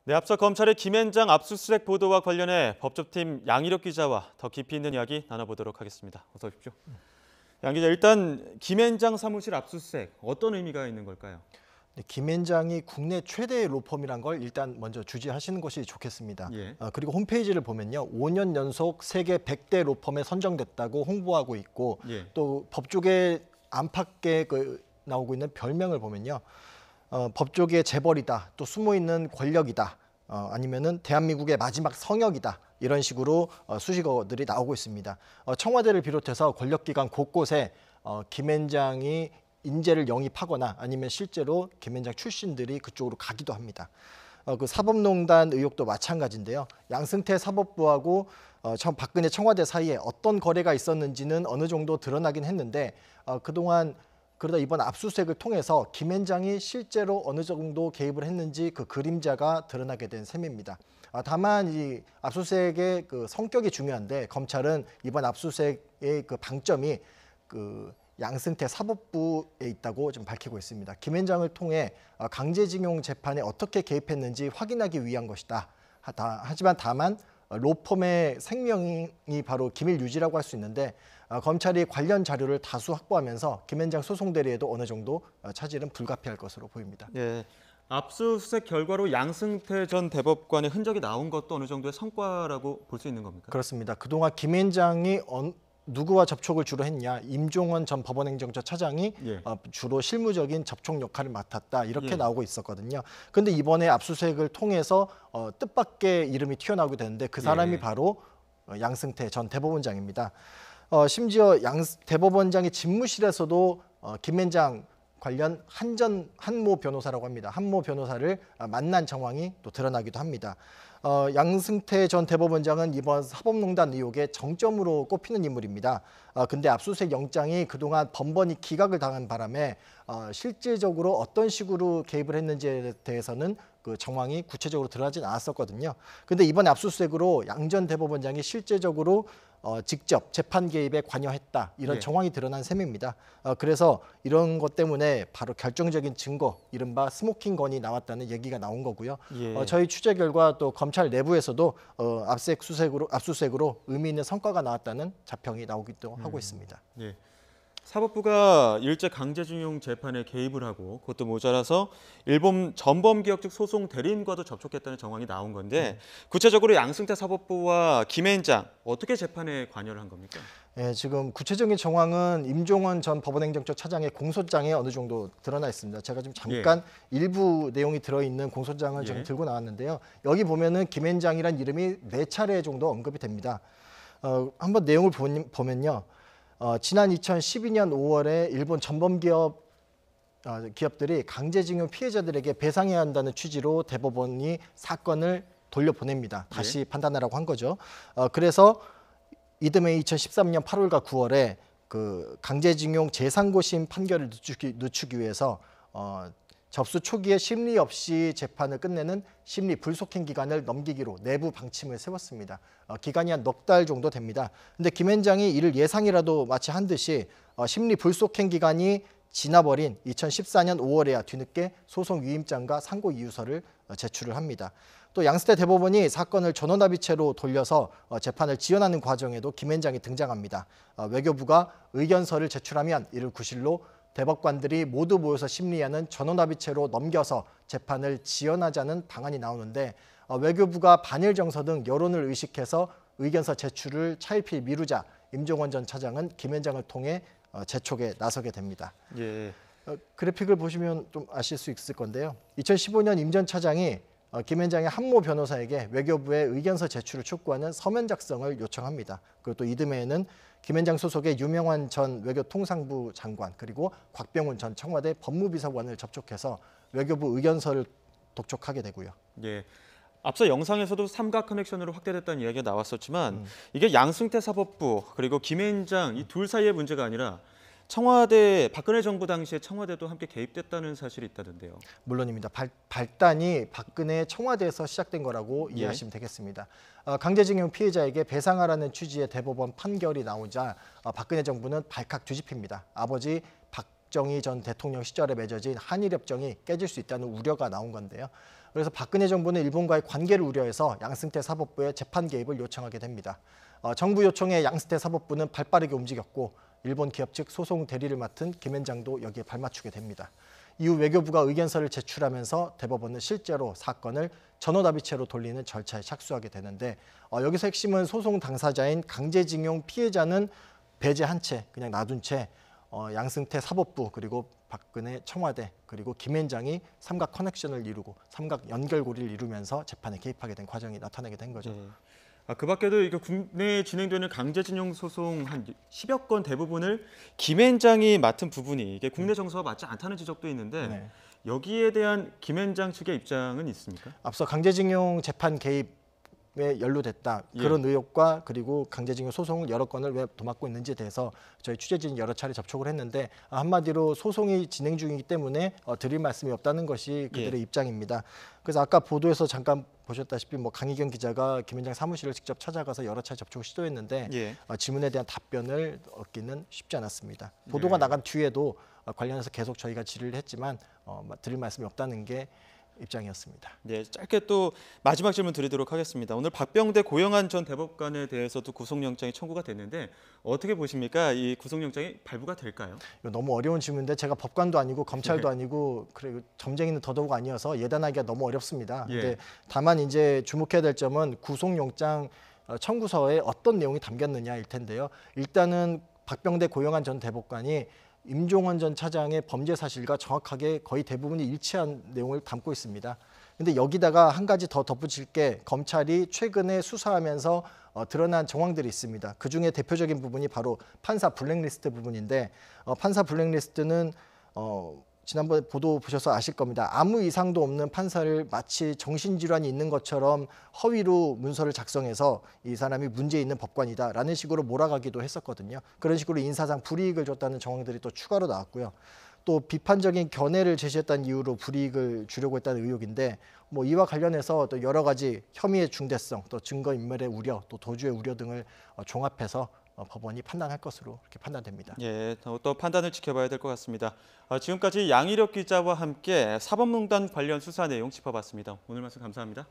네, 앞서 검찰의 김앤장 압수수색 보도와 관련해 법조팀 양희력 기자와 더 깊이 있는 이야기 나눠보도록 하겠습니다. 어서 오십시오. 양 기자, 일단 김앤장 사무실 압수수색 어떤 의미가 있는 걸까요? 네, 김앤장이 국내 최대의 로펌이란 걸 일단 먼저 주지하시는 것이 좋겠습니다. 예. 그리고 홈페이지를 보면요, 5년 연속 세계 100대 로펌에 선정됐다고 홍보하고 있고, 예. 또 법조계 안팎에 나오고 있는 별명을 보면요, 법조계의 재벌이다, 또 숨어 있는 권력이다, 아니면은 대한민국의 마지막 성역이다, 이런 식으로 수식어들이 나오고 있습니다. 청와대를 비롯해서 권력기관 곳곳에 김앤장이 인재를 영입하거나 아니면 실제로 김앤장 출신들이 그쪽으로 가기도 합니다. 그 사법농단 의혹도 마찬가지인데요. 양승태 사법부하고 박근혜 청와대 사이에 어떤 거래가 있었는지는 어느 정도 드러나긴 했는데, 그동안 그러다 이번 압수수색을 통해서 김앤장이 실제로 어느 정도 개입을 했는지 그 그림자가 드러나게 된 셈입니다. 다만 이 압수수색의 그 성격이 중요한데, 검찰은 이번 압수수색의 그 방점이 그 양승태 사법부에 있다고 좀 밝히고 있습니다. 김앤장을 통해 강제징용 재판에 어떻게 개입했는지 확인하기 위한 것이다. 하지만 다만 로펌의 생명이 바로 기밀 유지라고 할 수 있는데, 검찰이 관련 자료를 다수 확보하면서 김앤장 소송 대리에도 어느 정도 차질은 불가피할 것으로 보입니다. 예. 압수수색 결과로 양승태 전 대법관의 흔적이 나온 것도 어느 정도의 성과라고 볼 수 있는 겁니까? 그렇습니다. 그동안 김앤장이 누구와 접촉을 주로 했냐, 임종원 전 법원행정처 차장이 예. 주로 실무적인 접촉 역할을 맡았다, 이렇게 예. 나오고 있었거든요. 그런데 이번에 압수수색을 통해서 뜻밖의 이름이 튀어나오게 되는데, 그 사람이 예. 바로 양승태 전 대법원장입니다. 심지어 양 대법원장의 집무실에서도 김앤장 관련 한모 변호사라고 합니다. 한모 변호사를 만난 정황이 또 드러나기도 합니다. 양승태 전 대법원장은 이번 사법농단 의혹의 정점으로 꼽히는 인물입니다. 근데 압수수색 영장이 그동안 번번이 기각을 당한 바람에 실질적으로 어떤 식으로 개입을 했는지에 대해서는 그 정황이 구체적으로 드러나진 않았었거든요. 근데 이번 압수수색으로 양 전 대법원장이 실제적으로 직접 재판 개입에 관여했다, 이런 예. 정황이 드러난 셈입니다. 그래서 이런 것 때문에 바로 결정적인 증거, 이른바 스모킹 건이 나왔다는 얘기가 나온 거고요. 예. 저희 취재 결과 또 검찰 내부에서도 압수수색으로 의미 있는 성과가 나왔다는 자평이 나오기도 하고 있습니다. 예. 사법부가 일제 강제징용 재판에 개입을 하고, 그것도 모자라서 일본 전범기업측 소송 대리인과도 접촉했다는 정황이 나온 건데, 구체적으로 양승태 사법부와 김앤장 어떻게 재판에 관여를 한 겁니까? 예, 지금 구체적인 정황은 임종원 전 법원행정처 차장의 공소장에 어느 정도 드러나 있습니다. 제가 좀 잠깐 일부 내용이 들어있는 공소장을 좀 들고 나왔는데요. 여기 보면은 김앤장이란 이름이 4차례 정도 언급이 됩니다. 한번 내용을 보면요. 지난 2012년 5월에 일본 기업들이 강제징용 피해자들에게 배상해야 한다는 취지로 대법원이 사건을 돌려보냅니다. 다시 판단하라고 한 거죠. 그래서 이듬해 2013년 8월과 9월에 그 강제징용 재상고심 판결을 늦추기 위해서 접수 초기에 심리 없이 재판을 끝내는 심리 불속행 기간을 넘기기로 내부 방침을 세웠습니다. 기간이 한 넉 달 정도 됩니다. 근데 김앤장이 이를 예상이라도 마치 한 듯이 심리 불속행 기간이 지나버린 2014년 5월에야 뒤늦게 소송 위임장과 상고 이유서를 제출을 합니다. 또 양승태 대법원이 사건을 전원합의체로 돌려서 재판을 지연하는 과정에도 김앤장이 등장합니다. 외교부가 의견서를 제출하면 이를 구실로 대법관들이 모두 모여서 심리하는 전원합의체로 넘겨서 재판을 지연하자는 방안이 나오는데, 외교부가 반일 정서 등 여론을 의식해서 의견서 제출을 차일피일 미루자 임종원 전 차장은 김앤장을 통해 재촉에 나서게 됩니다. 예. 그래픽을 보시면 좀 아실 수 있을 건데요. 2015년 임 전 차장이 김앤장의 한모 변호사에게 외교부의 의견서 제출을 촉구하는 서면 작성을 요청합니다. 그리고 또 이듬해에는 김앤장 소속의 유명환 전 외교통상부 장관, 그리고 곽병훈 전 청와대 법무비서관을 접촉해서 외교부 의견서를 독촉하게 되고요. 예. 앞서 영상에서도 삼각 커넥션으로 확대됐다는 이야기가 나왔었지만, 이게 양승태 사법부 그리고 김앤장 이 둘 사이의 문제가 아니라 청와대, 박근혜 정부 당시에 청와대도 함께 개입됐다는 사실이 있다던데요. 물론입니다. 발단이 박근혜 청와대에서 시작된 거라고 이해하시면 되겠습니다. 강제징용 피해자에게 배상하라는 취지의 대법원 판결이 나오자 박근혜 정부는 발칵 뒤집힙니다. 아버지 박정희 전 대통령 시절에 맺어진 한일협정이 깨질 수 있다는 우려가 나온 건데요. 그래서 박근혜 정부는 일본과의 관계를 우려해서 양승태 사법부에 재판 개입을 요청하게 됩니다. 정부 요청에 양승태 사법부는 발빠르게 움직였고 일본 기업 측 소송 대리를 맡은 김앤장도 여기에 발맞추게 됩니다. 이후 외교부가 의견서를 제출하면서 대법원은 실제로 사건을 전원합의체로 돌리는 절차에 착수하게 되는데 여기서 핵심은 소송 당사자인 강제징용 피해자는 배제한 채 그냥 놔둔 채 양승태 사법부 그리고 박근혜 청와대 그리고 김앤장이 삼각 커넥션을 이루고 삼각 연결고리를 이루면서 재판에 개입하게 된 과정이 나타나게 된 거죠. 네. 그 밖에도 이거 국내에 진행되는 강제징용 소송 한 10여 건 대부분을 김앤장이 맡은 부분이 이게 국내 정서와 맞지 않다는 지적도 있는데 네. 여기에 대한 김앤장 측의 입장은 있습니까? 앞서 강제징용 재판 개입에 연루됐다 그런 의혹과 그리고 강제징용 소송을 여러 건을 왜 도맡고 있는지에 대해서 저희 취재진이 여러 차례 접촉을 했는데 한마디로 소송이 진행 중이기 때문에 드릴 말씀이 없다는 것이 그들의 입장입니다. 그래서 아까 보도에서 잠깐 보셨다시피 강희경 기자가 김앤장 사무실을 직접 찾아가서 여러 차례 접촉을 시도했는데 질문에 대한 답변을 얻기는 쉽지 않았습니다. 보도가 나간 뒤에도 관련해서 계속 저희가 질의를 했지만 드릴 말씀이 없다는 게 입장이었습니다. 네, 짧게 또 마지막 질문 드리도록 하겠습니다. 오늘 박병대 고영한 전 대법관에 대해서도 구속영장이 청구가 됐는데 어떻게 보십니까? 이 구속영장이 발부가 될까요? 이거 너무 어려운 질문인데 제가 법관도 아니고 검찰도 아니고 그리고 점쟁이는 더더욱 아니어서 예단하기가 너무 어렵습니다. 근데 다만 이제 주목해야 될 점은 구속영장 청구서에 어떤 내용이 담겼느냐일 텐데요. 일단은 박병대 고영한 전 대법관이 임종원 전 차장의 범죄 사실과 정확하게 거의 대부분이 일치한 내용을 담고 있습니다. 근데 여기다가 한 가지 더 덧붙일 게 검찰이 최근에 수사하면서 드러난 정황들이 있습니다. 그중에 대표적인 부분이 바로 판사 블랙리스트 부분인데 판사 블랙리스트는 지난번에 보도 보셔서 아실 겁니다. 아무 이상도 없는 판사를 마치 정신질환이 있는 것처럼 허위로 문서를 작성해서 이 사람이 문제 있는 법관이다라는 식으로 몰아가기도 했었거든요. 그런 식으로 인사상 불이익을 줬다는 정황들이 또 추가로 나왔고요. 또 비판적인 견해를 제시했다는 이유로 불이익을 주려고 했다는 의혹인데 이와 관련해서 또 여러 가지 혐의의 중대성, 또 증거인멸의 우려, 또 도주의 우려 등을 종합해서 법원이 판단할 것으로 그렇게 판단됩니다. 또 판단을 지켜봐야 될 것 같습니다. 지금까지 양희력 기자와 함께 사법농단 관련 수사 내용 짚어봤습니다. 오늘 말씀 감사합니다.